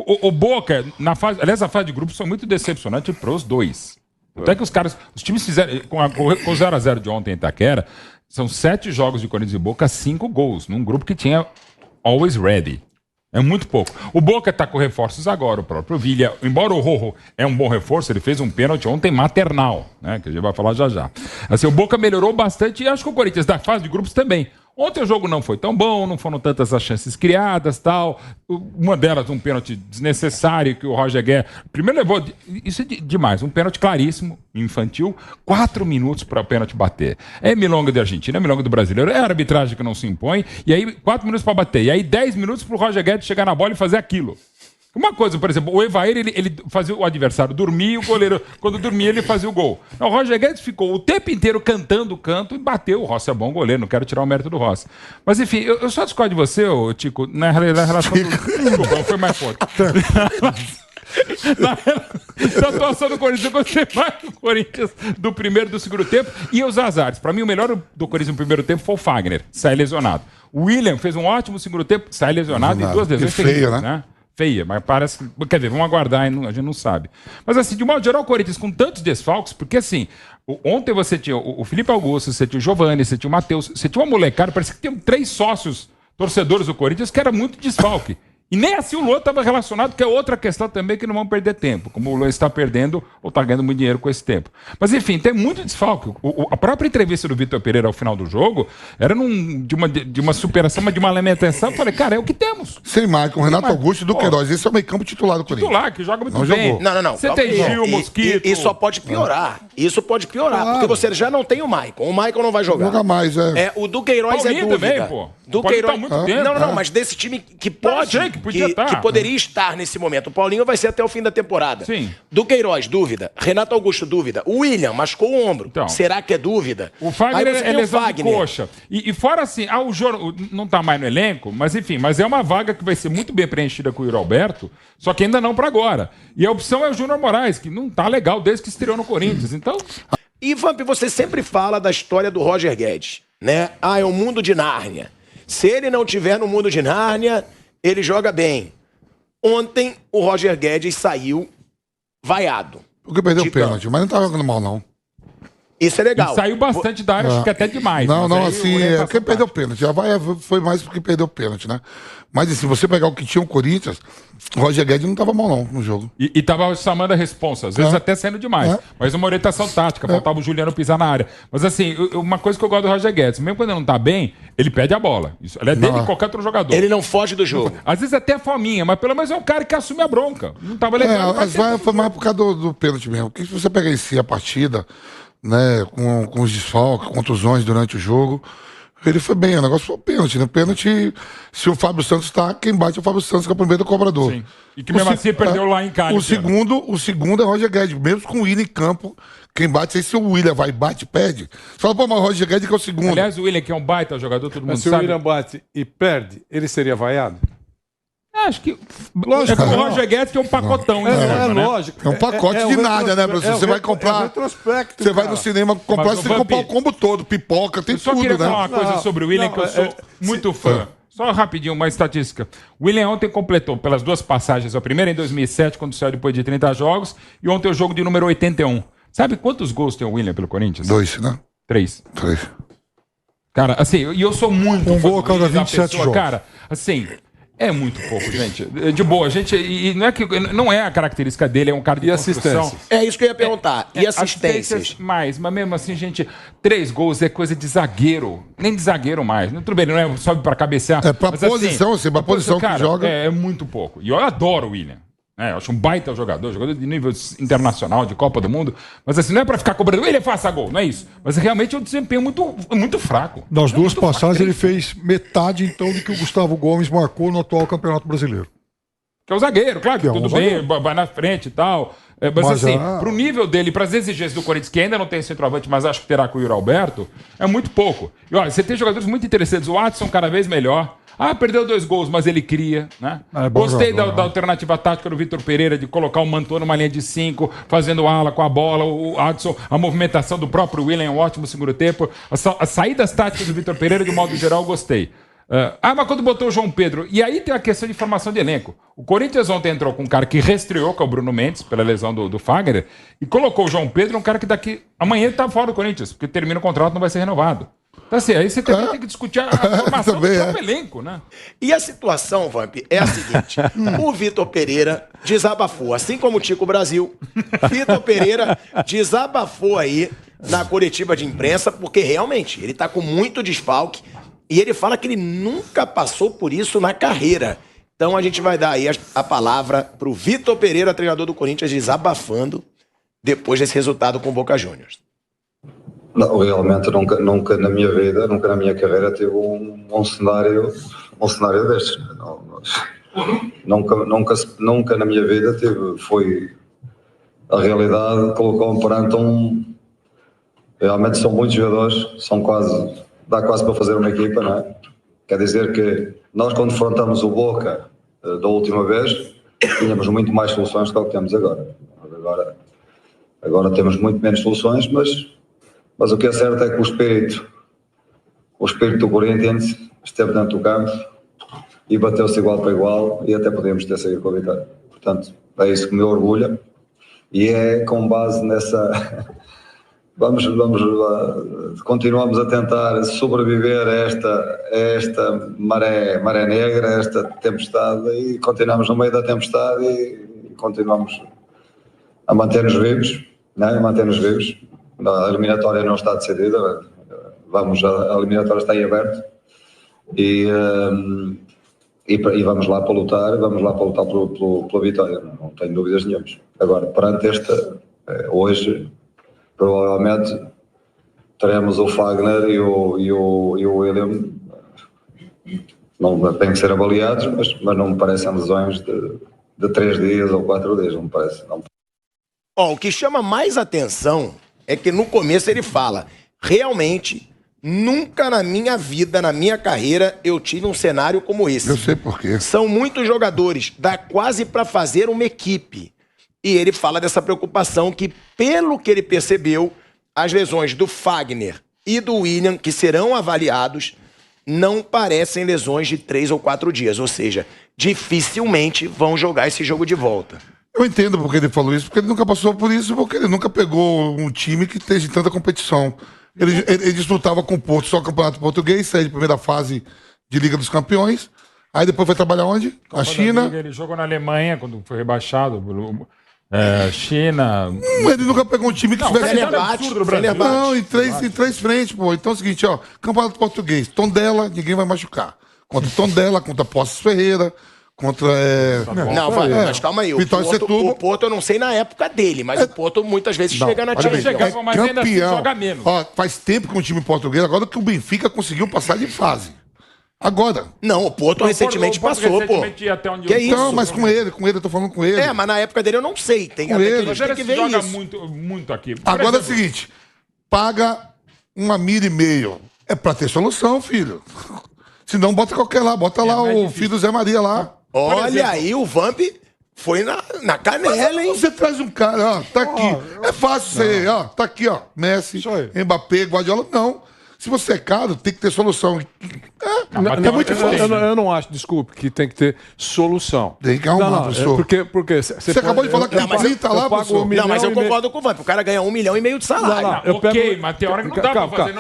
O Boca, aliás, a fase de grupos foi muito decepcionante para os dois. Até que os times fizeram, com o 0x0 de ontem em Itaquera, são 7 jogos de Corinthians e Boca, 5 gols, num grupo que tinha always ready. É muito pouco. O Boca está com reforços agora, o próprio Villa, embora o Rojo é um bom reforço, ele fez um pênalti ontem maternal, né, que a gente vai falar já já. Assim, o Boca melhorou bastante e acho que o Corinthians da fase de grupos também. Ontem o jogo não foi tão bom, não foram tantas as chances criadas, tal. Uma delas, um pênalti desnecessário que o Roger Guedes... Primeiro levou... Isso é demais. Um pênalti claríssimo, infantil. 4 minutos para o pênalti bater. É milonga da Argentina, é milonga do brasileiro. É a arbitragem que não se impõe. E aí, 4 minutos para bater. E aí, 10 minutos para o Roger Guedes chegar na bola e fazer aquilo. Uma coisa, por exemplo, o Evair, ele fazia o adversário dormir e o goleiro, quando dormia, ele fazia o gol. O Roger Guedes ficou o tempo inteiro cantando o canto e bateu. O Rossi é bom goleiro, não quero tirar o mérito do Rossi. Mas, enfim, eu só discordo de você, Tico, na relação do... Desculpa, foi mais forte. Na atuação do Corinthians, eu gostei mais do Corinthians do primeiro e do segundo tempo e os azares. Para mim, o melhor do Corinthians no primeiro tempo foi o Fagner, sai lesionado. O William fez um ótimo segundo tempo, sai lesionado e 2 lesões feio, né? Feia, mas parece... Quer dizer, vamos aguardar, a gente não sabe. Mas assim, de modo geral, o Corinthians com tantos desfalques, porque assim, ontem você tinha o Felipe Augusto, você tinha o Giovani, você tinha o Matheus, você tinha uma molecada, parece que tem 3 sócios torcedores do Corinthians que era muito desfalque. E nem assim o Luan estava relacionado, que é outra questão também que não vão perder tempo. Como o Luan está perdendo ou está ganhando muito dinheiro com esse tempo. Mas enfim, tem muito desfalque. A própria entrevista do Vitor Pereira ao final do jogo era de uma superação, mas de uma lamentação. Eu falei, cara, é o que temos. Sem Maicon, Renato Augusto e Duqueiroz. Esse é o meio campo titular do Corinthians. Titular, que joga muito não bem. Jogou. Não. Você tem Gil, Mosquito. E só pode piorar. Isso pode piorar. Claro. Porque você já não tem o Maicon. O Maicon não vai jogar. Joga mais, o Duqueiroz é dúvida. Também, pô. Duqueiroz... muito tempo. Não, mas desse time que pode... que poderia estar nesse momento. O Paulinho vai ser até o fim da temporada. Sim. Duqueiroz, dúvida. Renato Augusto, dúvida. O William machucou o ombro. Então, será que é dúvida? O Fagner é lesão de coxa. E fora assim, o Jô não tá mais no elenco, mas enfim, mas é uma vaga que vai ser muito bem preenchida com o Yuri Alberto, só que ainda não para agora. E a opção é o Júnior Moraes, que não tá legal desde que estreou no Corinthians. Então... E, Vamp, você sempre fala da história do Roger Guedes, né? É o mundo de Nárnia. Se ele não tiver no mundo de Nárnia, ele joga bem. Ontem, o Roger Guedes saiu vaiado. Porque perdeu o pênalti, mas não tá jogando mal, não. Isso é legal. E saiu bastante da área, acho que até demais. Não, assim, quem perdeu o pênalti. A vaia foi mais porque perdeu o pênalti, né? Mas se você pegar o que tinha o Corinthians, o Roger Guedes não tava mal, não, no jogo. E tava chamando a responsa, às vezes até saindo demais. Mas uma orientação tática, faltava o Juliano pisar na área. Mas assim, uma coisa que eu gosto do Roger Guedes, mesmo quando ele não tá bem, ele pede a bola. Isso, ele é dele de qualquer outro jogador. Ele não foge do jogo. Às vezes até fominha, mas pelo menos é um cara que assume a bronca. Não tava legal. As vaias foi mais por causa do pênalti mesmo. Porque se você pegar em si a partida, né, com os desfalques, contusões durante o jogo, ele foi bem, o negócio foi pênalti, né? Pênalti, se o Fábio Santos tá, quem bate é o Fábio Santos, que é o primeiro cobrador. Sim. E que mesmo assim perdeu lá em casa. O segundo é Roger Guedes, mesmo com o Willian em campo, quem bate, sei se o Willian vai, bate, pede. Você fala, pô, mas o Roger Guedes que é o segundo. Aliás, o Willian, que é um baita jogador, todo mundo sabe. Se o Willian bate e perde, ele seria vaiado? Acho que. Lógico, o Roger Guedes que é um pacotão. Lógico. É um pacote de nada, né, professor? Você vai comprar. Você vai no cinema comprar, você tem que comprar o combo todo, pipoca, tem tudo, né? Eu só queria falar uma coisa sobre o Willian, que eu sou muito fã. Só rapidinho, uma estatística. O Willian ontem completou pelas 2 passagens. A primeira em 2007, quando saiu depois de 30 jogos, e ontem o jogo de número 81. Sabe quantos gols tem o Willian pelo Corinthians? 2, né? 3. Cara, assim, e eu sou muito um gol a cada 27 jogos. Cara, assim... É muito pouco, gente. De boa, gente. E não é a característica dele, é um cara de construção. É isso que eu ia perguntar. E assistências? Mais, mas mesmo assim, gente, 3 gols é coisa de zagueiro. Nem de zagueiro mais. Tudo bem, não é sobe pra cabecear. É pra posição, assim, pra posição que joga. É muito pouco. E eu adoro o William. Eu acho um baita jogador de nível internacional, de Copa do Mundo. Mas assim, não é pra ficar cobrando, ele faça gol, não é isso. Mas realmente é um desempenho muito fraco. Nas 2 passagens ele fez metade, então, do que o Gustavo Gomes marcou no atual Campeonato Brasileiro. Que é o zagueiro, claro, que tudo bem, vai na frente e tal. Mas assim, pro nível dele, pras exigências do Corinthians, que ainda não tem centroavante, mas acho que terá com o Yuri Alberto, é muito pouco. E olha, você tem jogadores muito interessantes. O Adson cada vez melhor. Perdeu 2 gols, mas ele cria, né? Gostei da alternativa tática do Vitor Pereira de colocar o Mantua numa linha de 5, fazendo ala com a bola, o Adson, a movimentação do próprio William, um ótimo segundo tempo. As saídas táticas do Vitor Pereira, de modo geral, gostei. Mas quando botou o João Pedro... E aí tem a questão de formação de elenco. O Corinthians ontem entrou com um cara que restreou, que é o Bruno Mendes, pela lesão do Fagner, e colocou o João Pedro, um cara que amanhã ele tá fora do Corinthians, porque termina o contrato e não vai ser renovado. Então assim, aí você também tem que discutir a formação do próprio elenco, né? E a situação, Vamp, é a seguinte. O Vitor Pereira desabafou, assim como o Tico Brasil. Vitor Pereira desabafou aí na coletiva de imprensa, porque realmente ele tá com muito desfalque. E ele fala que ele nunca passou por isso na carreira. Então a gente vai dar aí a palavra pro Vitor Pereira, treinador do Corinthians, desabafando depois desse resultado com o Boca Juniors. Não, realmente nunca na minha vida, nunca na minha carreira tive um cenário destes. Nunca na minha vida foi a realidade, colocou-me perante realmente são muitos jogadores, dá quase para fazer uma equipa, não é? Quer dizer que nós, quando enfrentamos o Boca da última vez, tínhamos muito mais soluções do que temos agora. Agora temos muito menos soluções, mas o que é certo é que o espírito do Corinthians esteve dentro do campo e bateu-se igual para igual e até podemos ter saído com a vitória. Portanto, é isso que me orgulha e é com base nessa... Continuamos a tentar sobreviver a esta maré negra, a esta tempestade, e continuamos no meio da tempestade e continuamos a manter-nos vivos, não é? Manter-nos vivos. A eliminatória não está decidida, a eliminatória está em aberto e vamos lá para lutar, pela vitória, não tenho dúvidas nenhumas. Agora, perante hoje, provavelmente teremos o Fagner e o William, não têm que ser avaliados, mas não me parecem lesões de 3 dias ou 4 dias, não me parece. O que chama mais atenção é que no começo ele fala, realmente, nunca na minha vida, na minha carreira, eu tive um cenário como esse. Eu sei por quê. São muitos jogadores, dá quase para fazer uma equipe. E ele fala dessa preocupação que, pelo que ele percebeu, as lesões do Fagner e do William, que serão avaliados, não parecem lesões de 3 ou 4 dias. Ou seja, dificilmente vão jogar esse jogo de volta. Eu entendo porque ele falou isso, porque ele nunca passou por isso, porque ele nunca pegou um time que esteja em tanta competição. Ele disputava com o Porto só o Campeonato Português, saiu de primeira fase de Liga dos Campeões, aí depois foi trabalhar onde? Na China. Liga, ele jogou na Alemanha, quando foi rebaixado. China. Ele nunca pegou um time que tivesse. Não, em três frentes, pô. Então é o seguinte, ó. Campeonato Português, Tondela, ninguém vai machucar. Contra Tondela, contra Poços Ferreira, contra. Mas calma aí. O Porto, eu não sei na época dele, mas o Porto muitas vezes chega na Champions. Mas ainda assim joga menos. Ó, faz tempo que um time português, agora que o Benfica conseguiu passar de fase. Agora. Não, o Porto recentemente passou, pô. Que isso? Não, mas com ele, eu tô falando com ele. Mas na época dele eu não sei. Tem que ver joga isso. muito aqui. Agora é o seguinte, paga 1,5 milha. É pra ter solução, filho. Se não, bota qualquer lá. Bota lá o filho do Zé Maria lá. Olha aí, o Vamp foi na canela, hein? Você traz um cara, ó, tá aqui. É fácil você, ó, tá aqui, ó. Messi, Mbappé, Guardiola. Não. Se você é caro, tem que ter solução. É muito fácil. Eu não acho, desculpe, que tem que ter solução. Tem que arrumar, professor. Porque você acabou de falar que ele tá lá, professor. Não, mas eu concordo com o Vamp. O cara ganha 1,5 milhão de salário. Mas tem hora que não dá pra fazer.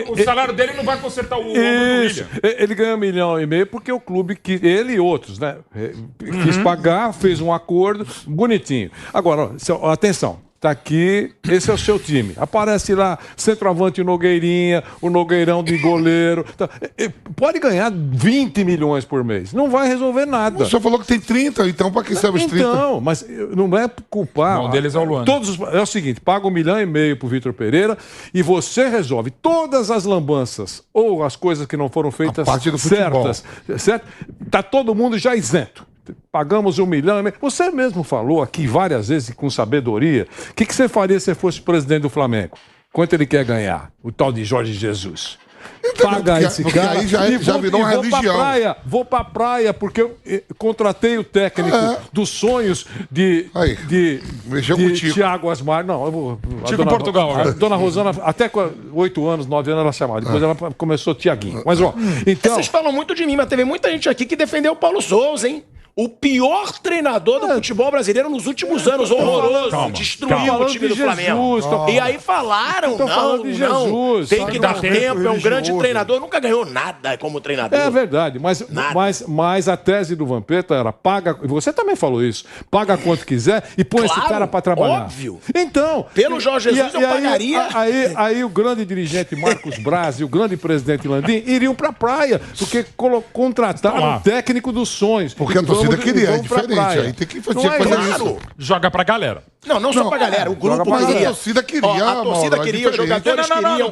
O salário dele não vai consertar o ombro do William. Ele ganha 1,5 milhão porque o clube, ele e outros, né? Quis pagar, fez um acordo bonitinho. Agora, ó, atenção. Tá aqui, esse é o seu time. Aparece lá, centroavante Nogueirinha, o Nogueirão de goleiro. Pode ganhar 20 milhões por mês. Não vai resolver nada. O senhor falou que tem 30, então para que serve os 30? Não, mas não é culpar. Um deles é o Luan. É o seguinte, paga 1,5 milhão pro Vitor Pereira e você resolve todas as lambanças ou as coisas que não foram feitas certas. Certo? Tá todo mundo já isento. Pagamos 1,5 milhão. Você mesmo falou aqui várias vezes com sabedoria. O que você faria se você fosse presidente do Flamengo? Quanto ele quer ganhar? O tal de Jorge Jesus. pagar esse porque cara aí já virou uma religião. Vou pra praia, porque eu contratei o técnico dos sonhos de mexeu com o Tico. Tiago Asmar. Não, eu vou... Tico Portugal. A dona Rosana, até com 8 anos, 9 anos ela chamava. Depois ela começou Tiaguinho. Mas, ó, então... Vocês falam muito de mim, mas teve muita gente aqui que defendeu o Paulo Souza, hein? O pior treinador do futebol brasileiro nos últimos anos, horroroso, destruiu o time do Flamengo. E aí falaram, não, tem que dar tempo, é um grande treinador, nunca ganhou nada como treinador. É verdade, mas a tese do Vampeta era paga, você também falou isso, paga quanto quiser e põe esse cara pra trabalhar. Óbvio. Então, pelo Jorge Jesus eu pagaria. Aí o grande dirigente Marcos Braz e o grande presidente Landim iriam pra praia, porque contrataram um técnico dos sonhos. Porque a torcida queria, é diferente. Aí tem que fazer isso. Joga pra galera. Não só pra galera, o grupo mas queria. A torcida queria, a torcida queria, os jogadores queriam.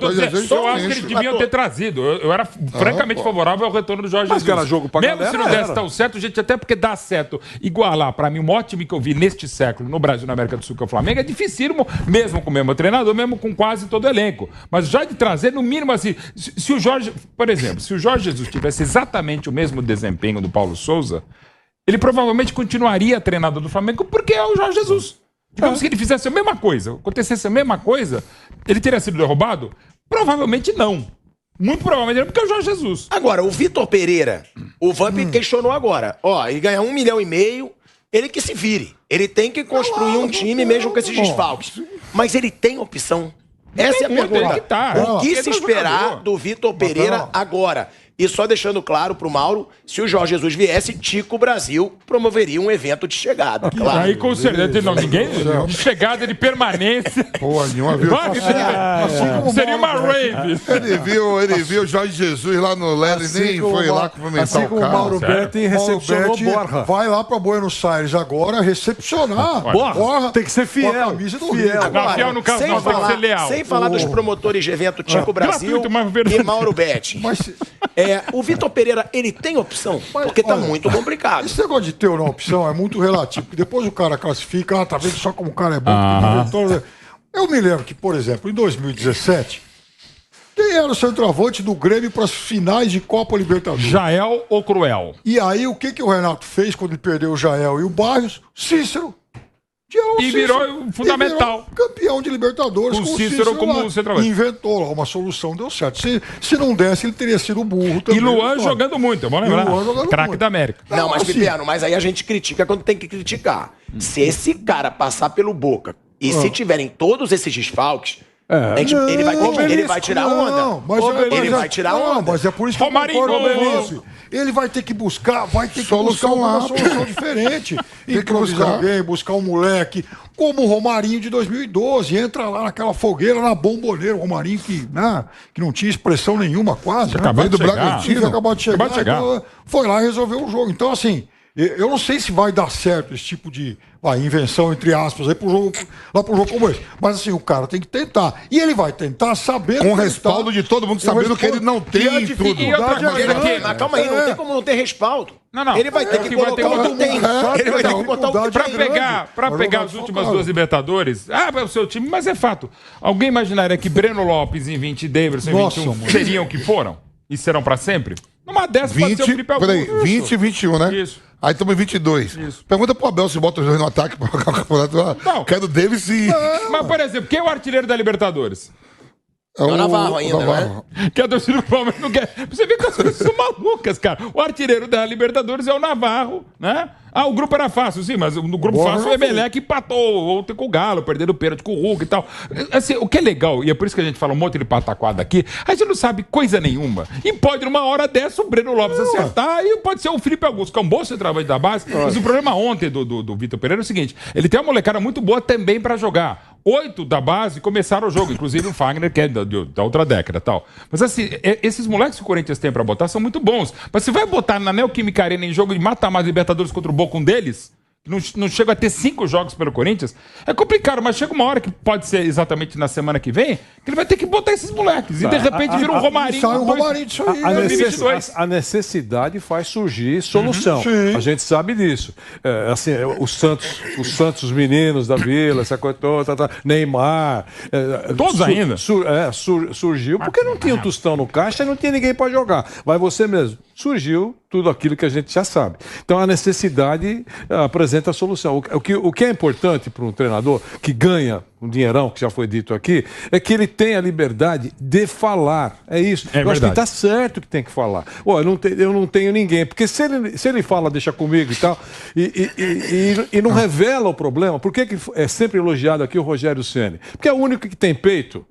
Eu acho que eles deviam ter trazido. Eu era francamente favorável ao retorno do Jorge Jesus. Mas era jogo pra mesmo galera, se não desse tão certo, gente, até porque dá certo. Igualar, pra mim, o maior time que eu vi neste século, no Brasil e na América do Sul, que é o Flamengo, é dificílimo, mesmo com o mesmo treinador, mesmo com quase todo o elenco. Mas já de trazer, no mínimo assim, se o Jorge, por exemplo, se o Jorge Jesus tivesse exatamente o mesmo desempenho do Paulo Souza, ele provavelmente continuaria treinador do Flamengo porque é o Jorge Jesus. Digamos que ele fizesse a mesma coisa, acontecesse a mesma coisa, ele teria sido derrubado? Provavelmente não. Muito provavelmente não, porque é o Jorge Jesus. Agora, o Vitor Pereira, o Vamp questionou agora. Ele ganha 1,5 milhão, ele que se vire. Ele tem que construir um time mesmo com esses desfalques. Mas ele tem opção? Essa é a pergunta. O que se esperar do Vitor Pereira agora? E só deixando claro pro Mauro, se o Jorge Jesus viesse, Tico Brasil promoveria um evento de chegada. Claro. Aí com certeza, não, ninguém. De chegada, de permanência. Pô, nenhuma viu. Seria uma rave. Ele viu o Jorge Jesus lá no Lely, nem foi lá cumprimentar assim o como cara. o Mauro Betti recepcionou Borja. Vai lá pra Buenos Aires agora recepcionar. Borja tem que ser fiel. Com a camisa do Rio. Agora, fiel no caso não, tem que ser leal. Sem falar dos promotores de evento Tico Brasil e Mauro Betti. O Vitor Pereira, ele tem opção? Porque tá muito complicado. Esse negócio de ter ou não opção é muito relativo. Porque depois o cara classifica, tá vendo só como o cara é bom. Eu me lembro que, por exemplo, em 2017, quem era o centroavante do Grêmio para as finais de Copa Libertadores? Jael ou Cruel? E aí, o que o Renato fez quando ele perdeu o Jael e o Barrios? Cícero. E virou fundamental. E virou campeão de Libertadores com o Cícero como centroavante. Inventou lá uma solução, deu certo. Se não desse, ele teria sido burro também. E Luan jogando muito, vamos lembrar. Craque da América. Não, mas Pipiano, mas aí a gente critica quando tem que criticar. Se esse cara passar pelo Boca e se tiverem todos esses desfalques, ele vai tirar onda. Ele vai tirar onda. Mas é por isso que Romarinho, ele vai ter que buscar, uma solução diferente. Improvisar alguém, buscar um moleque, como o Romarinho de 2012. Entra lá naquela fogueira, na bomboneira. O Romarinho que não tinha expressão nenhuma quase. Acabou de chegar. Acabou de chegar. Então, foi lá e resolveu o jogo. Então, assim, eu não sei se vai dar certo esse tipo de invenção, entre aspas, aí pro jogo como esse. Mas assim, o cara tem que tentar. E ele vai tentar saber. Com o respaldo de todo mundo, sabendo que ele não tem tudo. Mas calma aí, não tem como não ter respaldo. Não. Ele vai ter que colocar o que tem. Ele vai ter que botar o que tem. Pra pegar as últimas duas Libertadores, é o seu time, mas é fato. Alguém imaginaria que Breno Lopes em 20 e Davidson em 21 seriam o que foram? E serão pra sempre? Numa dessas pode ser o Felipe Augusto. Peraí, 20 e 21, né? Isso. Aí estamos em 22. Isso. Pergunta pro Abel se bota os dois no ataque para o campeonato. Não. Quero Davis e... Mas, por exemplo, quem é o artilheiro da Libertadores? É o Navarro ainda, Navarro. né? Que a torcida do Palmeiras não quer. Você vê que as coisas são malucas, cara. O artilheiro da Libertadores é o Navarro, né? O grupo era fácil, sim, mas no grupo fácil o Emelec empatou ontem com o Galo, perdendo o pênalti com o Hulk e tal. Assim, o que é legal, e é por isso que a gente fala um monte de pataquada aqui, a gente não sabe coisa nenhuma. E pode, numa hora dessa, o Breno Lopes acertar, e pode ser o Felipe Augusto, que é um bom centroavante da base. Mas o problema ontem do Vitor Pereira é o seguinte: ele tem uma molecada muito boa também pra jogar. 8 da base começaram o jogo, inclusive o Fagner, que é da outra década e tal. Mas assim, esses moleques que o Corinthians tem pra botar são muito bons. Mas você vai botar na Neoquímica Arena em jogo de mata-mata Libertadores contra o Boca um deles, não chega a ter 5 jogos pelo Corinthians, é complicado, mas chega uma hora que pode ser exatamente na semana que vem, que ele vai ter que botar esses moleques. E de repente vira um Romarinho. Sai um Romarinho disso aí. A necessidade faz surgir solução. A gente sabe disso. Assim, os Santos, os meninos da Vila, essa coisa toda, Neymar. Todos ainda? Surgiu porque não tinha um tostão no caixa e não tinha ninguém para jogar. Vai você mesmo. Surgiu tudo aquilo que a gente já sabe. Então a necessidade apresenta a solução. O que é importante para um treinador que ganha um dinheirão, que já foi dito aqui, é que ele tenha a liberdade de falar. É isso. Eu acho que está certo que tem que falar. Eu não tenho ninguém. Porque se ele fala, deixa comigo e tal, e não revela o problema, por que é sempre elogiado aqui o Rogério Ceni? Porque é o único que tem peito.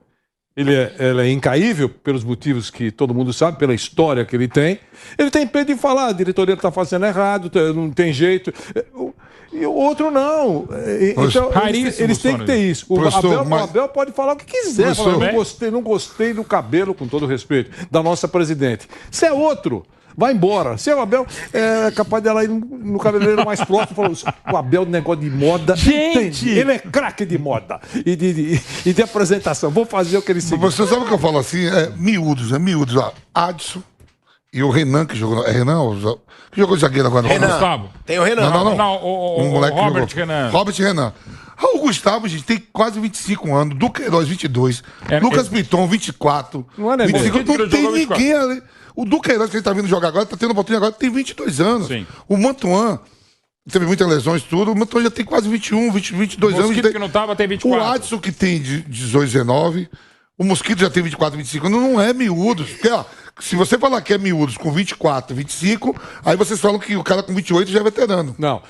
Ele é incaível pelos motivos que todo mundo sabe, pela história que ele tem. Ele tem peito de falar, a diretoria está fazendo errado, não tem jeito. E o outro não. Então, eles têm que ter isso. O Abel pode falar o que quiser. Falar, não gostei do cabelo, com todo respeito, da nossa presidente. Se é outro, vai embora. Se é o Abel, é capaz dela ir no cabeleireiro mais próximo e falar: o Abel, negócio de moda, gente, ele é craque de moda e de apresentação. Vou fazer o que ele seguiu. Você sabe o que eu falo assim? Miúdos. Ó. Adson e o Renan, que jogou. É Renan? Que jogou de zagueiro agora? Renan. Gustavo. Tem o Renan. Não. O Robert Renan. Robert Renan. O Gustavo, gente, tem quase 25 anos. Duqueiroz, 22. Lucas Piton, 24. Não é 25. Não tem ninguém ali. O Duqueiroz, que ele tá vindo jogar agora, tá tendo oportunidade agora, tem 22 anos. Sim. O Mantuan teve muitas lesões, tudo. O Mantuan já tem quase 21, 22 anos. O Mosquito que não tava tem 24. O Adson, que tem 18, 19. O Mosquito já tem 24, 25. Não é miúdos. Porque, ó, se você falar que é miúdos com 24, 25, aí vocês falam que o cara com 28 já é veterano. Não.